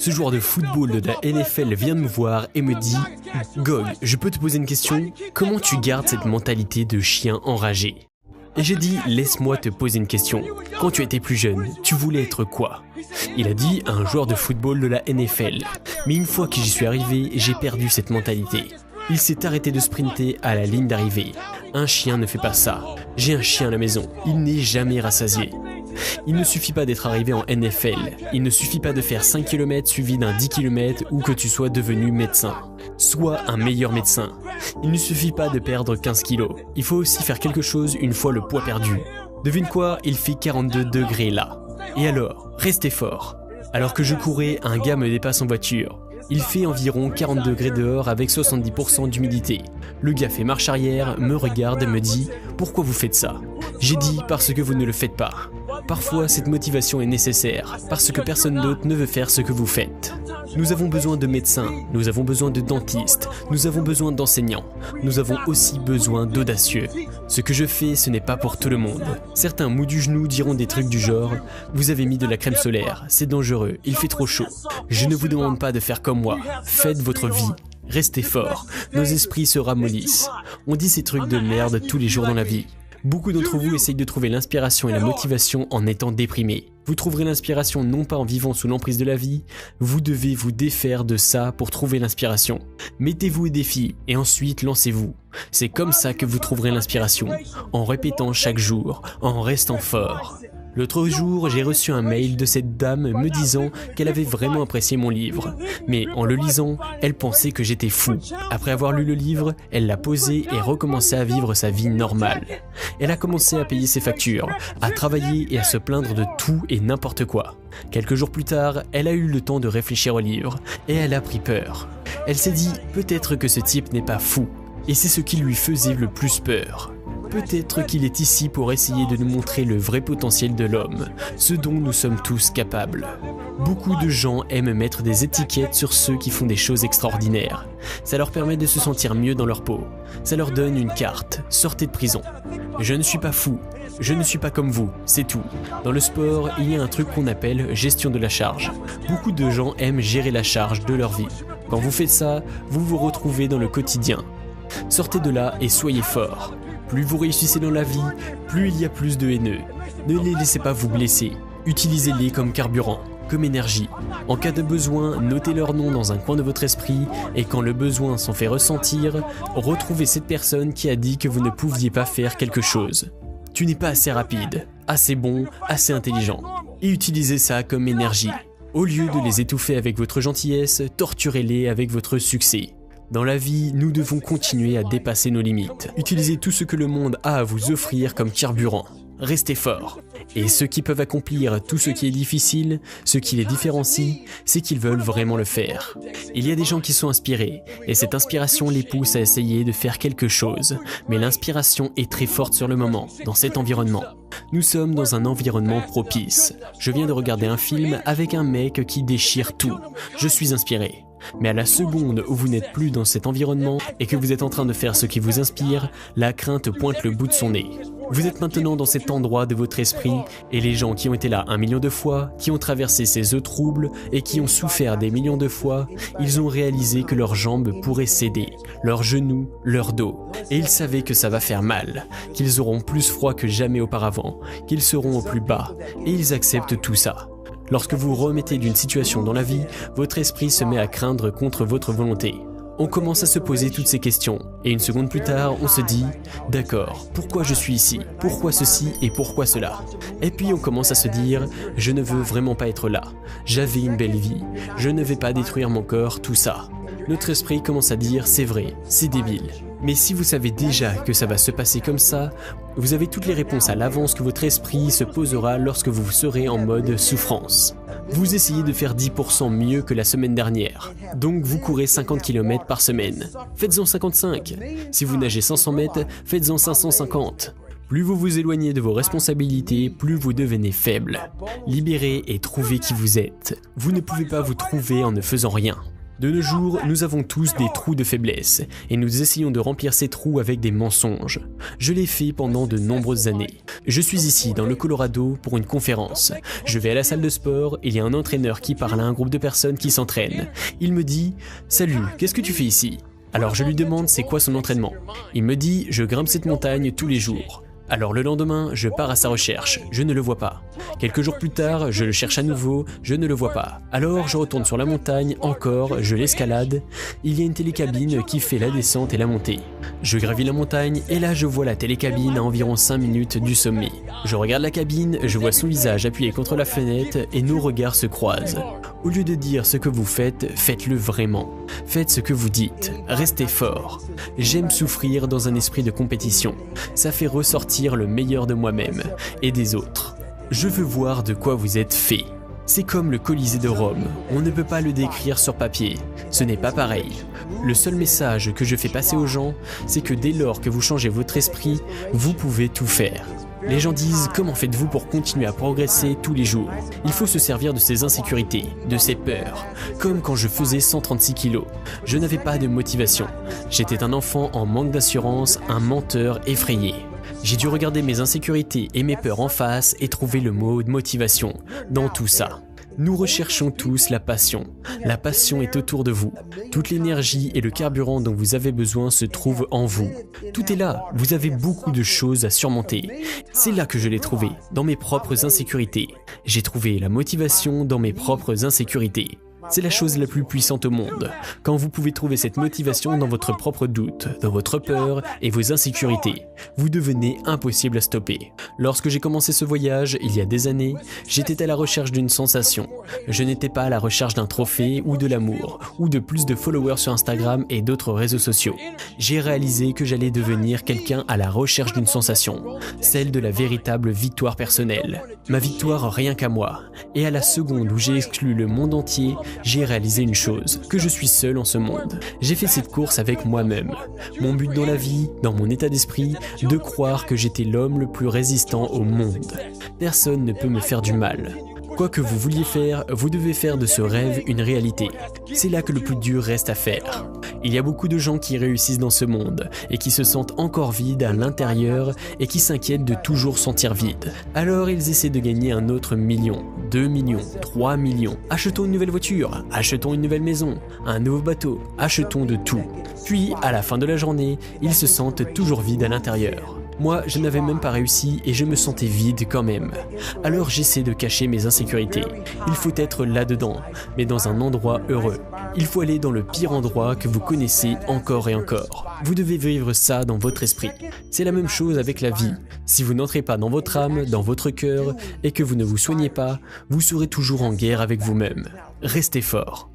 Ce joueur de football de la NFL vient de me voir et me dit « Gog, je peux te poser une question? Comment tu gardes cette mentalité de chien enragé ?» Et j'ai dit « Laisse-moi te poser une question. Quand tu étais plus jeune, tu voulais être quoi ?» Il a dit « Un joueur de football de la NFL. » Mais une fois que j'y suis arrivé, j'ai perdu cette mentalité. Il s'est arrêté de sprinter à la ligne d'arrivée. Un chien ne fait pas ça. J'ai un chien à la maison. Il n'est jamais rassasié. Il ne suffit pas d'être arrivé en NFL. Il ne suffit pas de faire 5 km suivi d'un 10 km ou que tu sois devenu médecin. Sois un meilleur médecin. Il ne suffit pas de perdre 15 kilos. Il faut aussi faire quelque chose une fois le poids perdu. Devine quoi, il fait 42 degrés là. Et alors, restez fort. Alors que je courais, un gars me dépasse en voiture. Il fait environ 40 degrés dehors avec 70% d'humidité. Le gars fait marche arrière, me regarde et me dit « Pourquoi vous faites ça ?» J'ai dit « Parce que vous ne le faites pas. » Parfois, cette motivation est nécessaire, parce que personne d'autre ne veut faire ce que vous faites. Nous avons besoin de médecins, nous avons besoin de dentistes, nous avons besoin d'enseignants, nous avons aussi besoin d'audacieux. Ce que je fais, ce n'est pas pour tout le monde. Certains mous du genou diront des trucs du genre « Vous avez mis de la crème solaire, c'est dangereux, il fait trop chaud. » Je ne vous demande pas de faire comme moi, faites votre vie. Restez forts, nos esprits se ramollissent. On dit ces trucs de merde tous les jours dans la vie. Beaucoup d'entre vous essayent de trouver l'inspiration et la motivation en étant déprimés. Vous trouverez l'inspiration non pas en vivant sous l'emprise de la vie, vous devez vous défaire de ça pour trouver l'inspiration. Mettez-vous au défi et ensuite lancez-vous. C'est comme ça que vous trouverez l'inspiration, en répétant chaque jour, en restant fort. L'autre jour, j'ai reçu un mail de cette dame me disant qu'elle avait vraiment apprécié mon livre. Mais en le lisant, elle pensait que j'étais fou. Après avoir lu le livre, elle l'a posé et recommençait à vivre sa vie normale. Elle a commencé à payer ses factures, à travailler et à se plaindre de tout et n'importe quoi. Quelques jours plus tard, elle a eu le temps de réfléchir au livre et elle a pris peur. Elle s'est dit « Peut-être que ce type n'est pas fou ». Et c'est ce qui lui faisait le plus peur. Peut-être qu'il est ici pour essayer de nous montrer le vrai potentiel de l'homme, ce dont nous sommes tous capables. Beaucoup de gens aiment mettre des étiquettes sur ceux qui font des choses extraordinaires. Ça leur permet de se sentir mieux dans leur peau. Ça leur donne une carte, sortez de prison. Je ne suis pas fou, je ne suis pas comme vous, c'est tout. Dans le sport, il y a un truc qu'on appelle gestion de la charge. Beaucoup de gens aiment gérer la charge de leur vie. Quand vous faites ça, vous vous retrouvez dans le quotidien. Sortez de là et soyez forts. Plus vous réussissez dans la vie, plus il y a plus de haineux. Ne les laissez pas vous blesser. Utilisez-les comme carburant, comme énergie. En cas de besoin, notez leur nom dans un coin de votre esprit et quand le besoin s'en fait ressentir, retrouvez cette personne qui a dit que vous ne pouviez pas faire quelque chose. Tu n'es pas assez rapide, assez bon, assez intelligent. Et utilisez ça comme énergie. Au lieu de les étouffer avec votre gentillesse, torturez-les avec votre succès. Dans la vie, nous devons continuer à dépasser nos limites. Utilisez tout ce que le monde a à vous offrir comme carburant. Restez forts. Et ceux qui peuvent accomplir tout ce qui est difficile, ce qui les différencie, c'est qu'ils veulent vraiment le faire. Il y a des gens qui sont inspirés, et cette inspiration les pousse à essayer de faire quelque chose. Mais l'inspiration est très forte sur le moment, dans cet environnement. Nous sommes dans un environnement propice. Je viens de regarder un film avec un mec qui déchire tout. Je suis inspiré. Mais à la seconde où vous n'êtes plus dans cet environnement et que vous êtes en train de faire ce qui vous inspire, la crainte pointe le bout de son nez. Vous êtes maintenant dans cet endroit de votre esprit et les gens qui ont été là 1 million de fois, qui ont traversé ces eaux troubles et qui ont souffert des millions de fois, ils ont réalisé que leurs jambes pourraient céder, leurs genoux, leur dos. Et ils savaient que ça va faire mal, qu'ils auront plus froid que jamais auparavant, qu'ils seront au plus bas, et ils acceptent tout ça. Lorsque vous remettez d'une situation dans la vie, votre esprit se met à craindre contre votre volonté. On commence à se poser toutes ces questions, et une seconde plus tard, on se dit « D'accord, pourquoi je suis ici? Pourquoi ceci et pourquoi cela ?» Et puis on commence à se dire « Je ne veux vraiment pas être là. J'avais une belle vie. Je ne vais pas détruire mon corps, tout ça. » Notre esprit commence à dire « C'est vrai, c'est débile. » Mais si vous savez déjà que ça va se passer comme ça, vous avez toutes les réponses à l'avance que votre esprit se posera lorsque vous serez en mode souffrance. Vous essayez de faire 10% mieux que la semaine dernière. Donc vous courez 50 km par semaine. Faites-en 55. Si vous nagez 500 mètres, faites-en 550. Plus vous vous éloignez de vos responsabilités, plus vous devenez faible. Libérez et trouvez qui vous êtes. Vous ne pouvez pas vous trouver en ne faisant rien. De nos jours, nous avons tous des trous de faiblesse et nous essayons de remplir ces trous avec des mensonges. Je l'ai fait pendant de nombreuses années. Je suis ici dans le Colorado pour une conférence. Je vais à la salle de sport, il y a un entraîneur qui parle à un groupe de personnes qui s'entraînent. Il me dit « Salut, qu'est-ce que tu fais ici ?» Alors je lui demande c'est quoi son entraînement. Il me dit « Je grimpe cette montagne tous les jours ». Alors le lendemain, je pars à sa recherche, je ne le vois pas. Quelques jours plus tard, je le cherche à nouveau, je ne le vois pas. Alors je retourne sur la montagne, encore, je l'escalade. Il y a une télécabine qui fait la descente et la montée. Je gravis la montagne et là je vois la télécabine à environ 5 minutes du sommet. Je regarde la cabine, je vois son visage appuyé contre la fenêtre et nos regards se croisent. Au lieu de dire ce que vous faites, faites-le vraiment. Faites ce que vous dites, restez fort. J'aime souffrir dans un esprit de compétition. Ça fait ressortir le meilleur de moi-même et des autres. Je veux voir de quoi vous êtes fait. C'est comme le Colisée de Rome, on ne peut pas le décrire sur papier, ce n'est pas pareil. Le seul message que je fais passer aux gens, c'est que dès lors que vous changez votre esprit, vous pouvez tout faire. Les gens disent « Comment faites-vous pour continuer à progresser tous les jours ?» Il faut se servir de ses insécurités, de ses peurs. Comme quand je faisais 136 kilos. Je n'avais pas de motivation. J'étais un enfant en manque d'assurance, un menteur effrayé. J'ai dû regarder mes insécurités et mes peurs en face et trouver le mot de motivation dans tout ça. Nous recherchons tous la passion. La passion est autour de vous. Toute l'énergie et le carburant dont vous avez besoin se trouvent en vous. Tout est là, vous avez beaucoup de choses à surmonter. C'est là que je l'ai trouvé, dans mes propres insécurités. J'ai trouvé la motivation dans mes propres insécurités. C'est la chose la plus puissante au monde, quand vous pouvez trouver cette motivation dans votre propre doute, dans votre peur et vos insécurités. Vous devenez impossible à stopper. Lorsque j'ai commencé ce voyage, il y a des années, j'étais à la recherche d'une sensation. Je n'étais pas à la recherche d'un trophée ou de l'amour, ou de plus de followers sur Instagram et d'autres réseaux sociaux. J'ai réalisé que j'allais devenir quelqu'un à la recherche d'une sensation, celle de la véritable victoire personnelle. Ma victoire rien qu'à moi. Et à la seconde où j'ai exclu le monde entier, j'ai réalisé une chose, que je suis seul en ce monde. J'ai fait cette course avec moi-même. Mon but dans la vie, dans mon état d'esprit, de croire que j'étais l'homme le plus résistant au monde. Personne ne peut me faire du mal. Quoi que vous vouliez faire, vous devez faire de ce rêve une réalité. C'est là que le plus dur reste à faire. Il y a beaucoup de gens qui réussissent dans ce monde et qui se sentent encore vides à l'intérieur et qui s'inquiètent de toujours sentir vide. Alors ils essaient de gagner un autre million, 2 millions, 3 millions. Achetons une nouvelle voiture, achetons une nouvelle maison, un nouveau bateau, achetons de tout. Puis, à la fin de la journée, ils se sentent toujours vides à l'intérieur. Moi, je n'avais même pas réussi et je me sentais vide quand même. Alors j'essaie de cacher mes insécurités. Il faut être là-dedans, mais dans un endroit heureux. Il faut aller dans le pire endroit que vous connaissez encore et encore. Vous devez vivre ça dans votre esprit. C'est la même chose avec la vie. Si vous n'entrez pas dans votre âme, dans votre cœur, et que vous ne vous soignez pas, vous serez toujours en guerre avec vous-même. Restez fort.